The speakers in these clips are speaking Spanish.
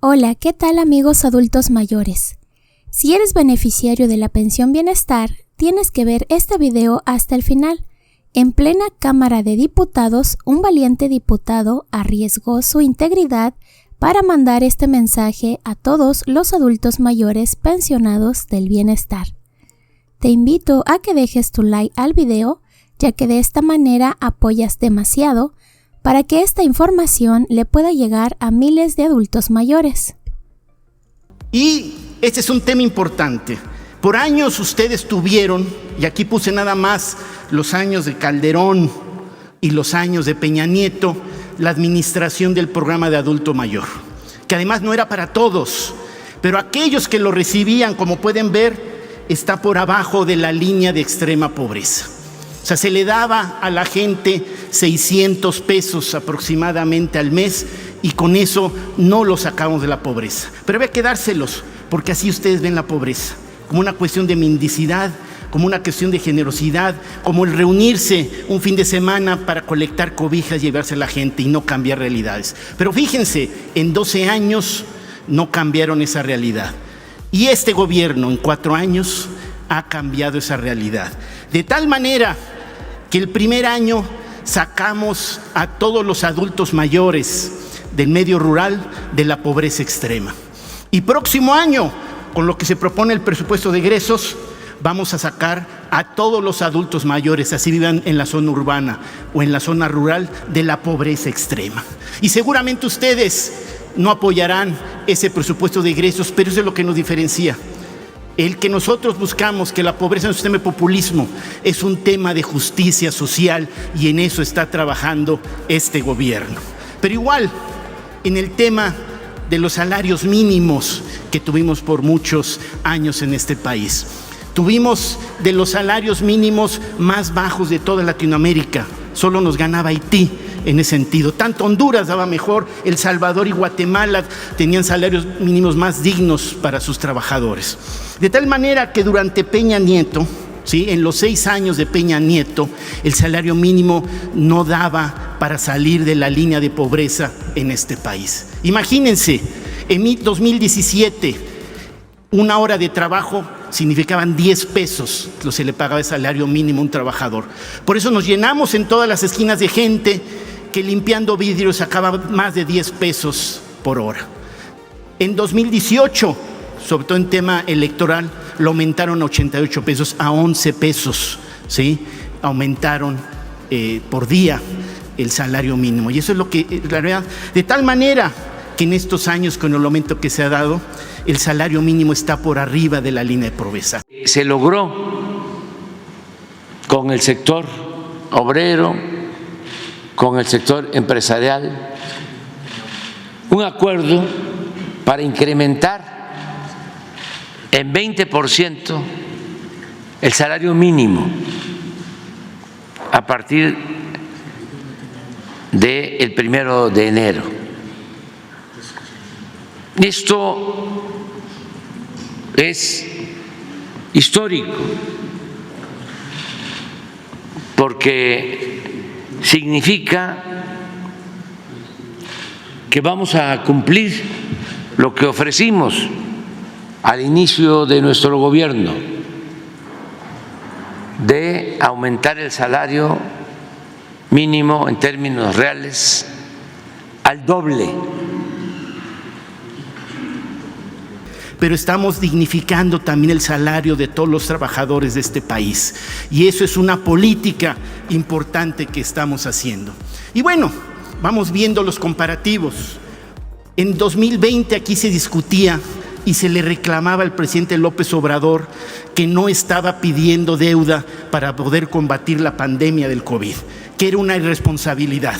Hola, ¿qué tal amigos adultos mayores? Si eres beneficiario de la pensión bienestar, tienes que ver este video hasta el final. En plena Cámara de Diputados, un valiente diputado arriesgó su integridad para mandar este mensaje a todos los adultos mayores pensionados del bienestar. Te invito a que dejes tu like al video, ya que de esta manera apoyas demasiado para que esta información le pueda llegar a miles de adultos mayores. Y este es un tema importante. Por años ustedes tuvieron, y aquí puse nada más los años de Calderón y los años de Peña Nieto, la administración del programa de adulto mayor, que además no era para todos, pero aquellos que lo recibían, como pueden ver, está por abajo de la línea de extrema pobreza. O sea, se le daba a la gente 600 pesos aproximadamente al mes y con eso no lo sacamos de la pobreza. Pero había que dárselos, porque así ustedes ven la pobreza, como una cuestión de mendicidad, como una cuestión de generosidad, como el reunirse un fin de semana para colectar cobijas y llevarse a la gente y no cambiar realidades. Pero fíjense, en 12 años no cambiaron esa realidad. Y este gobierno en 4 años ha cambiado esa realidad. De tal manera que el primer año sacamos a todos los adultos mayores del medio rural de la pobreza extrema. Y próximo año, con lo que se propone el presupuesto de egresos, vamos a sacar a todos los adultos mayores, así vivan en la zona urbana o en la zona rural, de la pobreza extrema. Y seguramente ustedes no apoyarán ese presupuesto de egresos, pero eso es lo que nos diferencia. El que nosotros buscamos que la pobreza no es un tema de populismo, es un tema de justicia social y en eso está trabajando este gobierno. Pero igual, en el tema de los salarios mínimos que tuvimos por muchos años en este país. Tuvimos de los salarios mínimos más bajos de toda Latinoamérica, solo nos ganaba Haití en ese sentido. Tanto Honduras daba mejor, El Salvador y Guatemala tenían salarios mínimos más dignos para sus trabajadores. De tal manera que durante Peña Nieto, ¿sí?, en los 6 años de Peña Nieto, el salario mínimo no daba para salir de la línea de pobreza en este país. Imagínense, en 2017, 1 hora de trabajo significaban 10 pesos, lo se le pagaba de salario mínimo a un trabajador. Por eso nos llenamos en todas las esquinas de gente que limpiando vidrios sacaba más de 10 pesos por hora. En 2018, sobre todo en tema electoral, lo aumentaron a 88 pesos, a 11 pesos, ¿sí? Aumentaron por día el salario mínimo. Y eso es lo que, la verdad, de tal manera que en estos años, con el aumento que se ha dado, el salario mínimo está por arriba de la línea de pobreza. Se logró con el sector obrero, con el sector empresarial, un acuerdo para incrementar en 20% el salario mínimo a partir del 1 de enero. Esto es histórico porque significa que vamos a cumplir lo que ofrecimos al inicio de nuestro gobierno, de aumentar el salario mínimo en términos reales al doble. Pero estamos dignificando también el salario de todos los trabajadores de este país. Y eso es una política importante que estamos haciendo. Y bueno, vamos viendo los comparativos. En 2020 aquí se discutía y se le reclamaba al presidente López Obrador que no estaba pidiendo deuda para poder combatir la pandemia del COVID, que era una irresponsabilidad,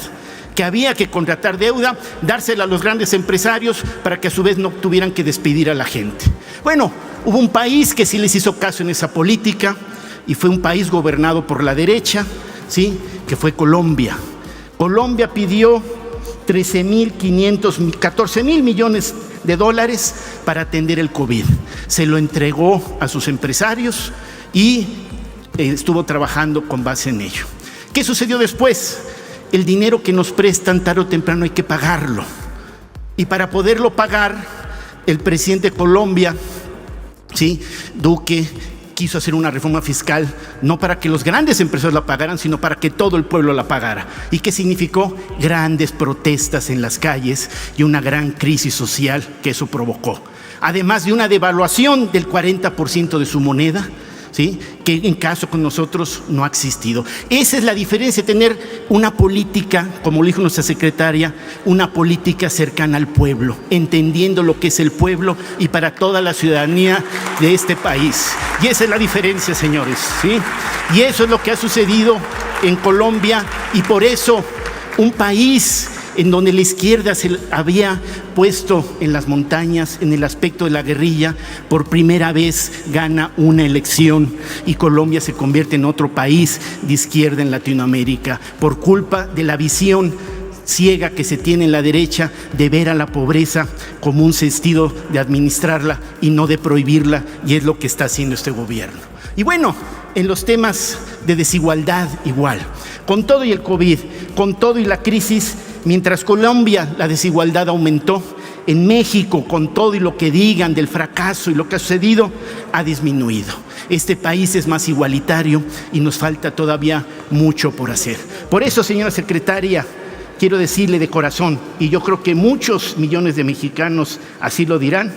que había que contratar deuda, dársela a los grandes empresarios para que a su vez no tuvieran que despedir a la gente. Bueno, hubo un país que sí les hizo caso en esa política y fue un país gobernado por la derecha, ¿sí?, que fue Colombia. Colombia pidió 14,000 millones de dólares para atender el COVID. Se lo entregó a sus empresarios y estuvo trabajando con base en ello. ¿Qué sucedió después? El dinero que nos prestan tarde o temprano hay que pagarlo. Y para poderlo pagar, el presidente de Colombia, ¿sí?, Duque, quiso hacer una reforma fiscal no para que los grandes empresarios la pagaran, sino para que todo el pueblo la pagara. ¿Y qué significó? Grandes protestas en las calles y una gran crisis social que eso provocó. Además de una devaluación del 40% de su moneda, ¿sí?, que en caso con nosotros no ha existido. Esa es la diferencia, tener una política, como lo dijo nuestra secretaria, una política cercana al pueblo, entendiendo lo que es el pueblo y para toda la ciudadanía de este país. Y esa es la diferencia, señores, ¿sí? Y eso es lo que ha sucedido en Colombia, y por eso un país en donde la izquierda se había puesto en las montañas, en el aspecto de la guerrilla, por primera vez gana una elección y Colombia se convierte en otro país de izquierda en Latinoamérica, por culpa de la visión ciega que se tiene en la derecha de ver a la pobreza como un sentido de administrarla y no de prohibirla, y es lo que está haciendo este gobierno. Y bueno, en los temas de desigualdad igual, con todo y el COVID, con todo y la crisis, mientras Colombia la desigualdad aumentó, en México, con todo y lo que digan del fracaso y lo que ha sucedido, ha disminuido. Este país es más igualitario y nos falta todavía mucho por hacer. Por eso, señora secretaria, quiero decirle de corazón, y yo creo que muchos millones de mexicanos así lo dirán,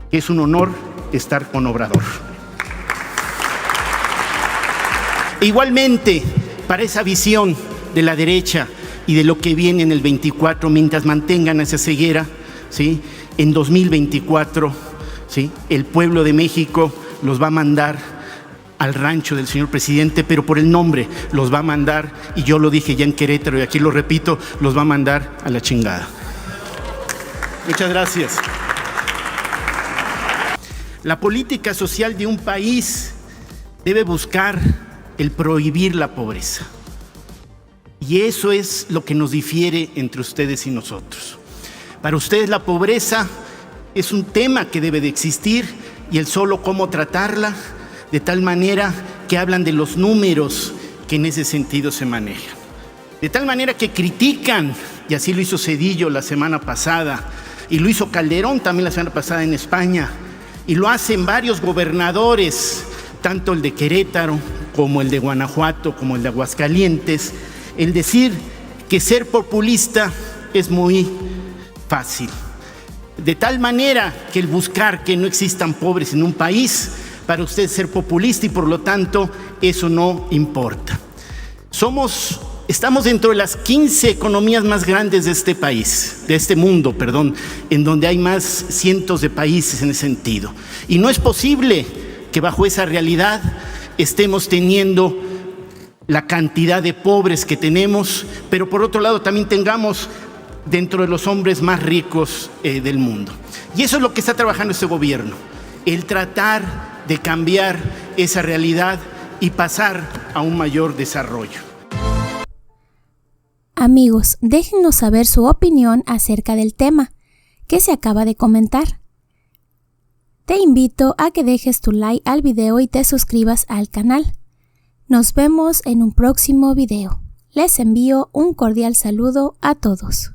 que es un honor estar con Obrador. E igualmente, para esa visión de la derecha y de lo que viene en el 24, mientras mantengan esa ceguera, ¿sí?, en 2024, ¿sí?, el pueblo de México los va a mandar al rancho del señor presidente, pero por el nombre los va a mandar, y yo lo dije ya en Querétaro y aquí lo repito, los va a mandar a la chingada. Muchas gracias. La política social de un país debe buscar el prohibir la pobreza. Y eso es lo que nos difiere entre ustedes y nosotros. Para ustedes la pobreza es un tema que debe de existir, y el solo cómo tratarla, de tal manera que hablan de los números que en ese sentido se manejan. De tal manera que critican, y así lo hizo Zedillo la semana pasada, y lo hizo Calderón también la semana pasada en España, y lo hacen varios gobernadores, tanto el de Querétaro como el de Guanajuato, como el de Aguascalientes, el decir que ser populista es muy fácil. De tal manera que el buscar que no existan pobres en un país, para usted ser populista, y por lo tanto eso no importa. Estamos dentro de las 15 economías más grandes de este país, de este mundo, perdón, en donde hay más cientos de países en ese sentido. Y no es posible que bajo esa realidad estemos teniendo la cantidad de pobres que tenemos, pero por otro lado también tengamos dentro de los hombres más ricos del mundo. Y eso es lo que está trabajando este gobierno, el tratar de cambiar esa realidad y pasar a un mayor desarrollo. Amigos, déjennos saber su opinión acerca del tema que se acaba de comentar. Te invito a que dejes tu like al video y te suscribas al canal. Nos vemos en un próximo video. Les envío un cordial saludo a todos.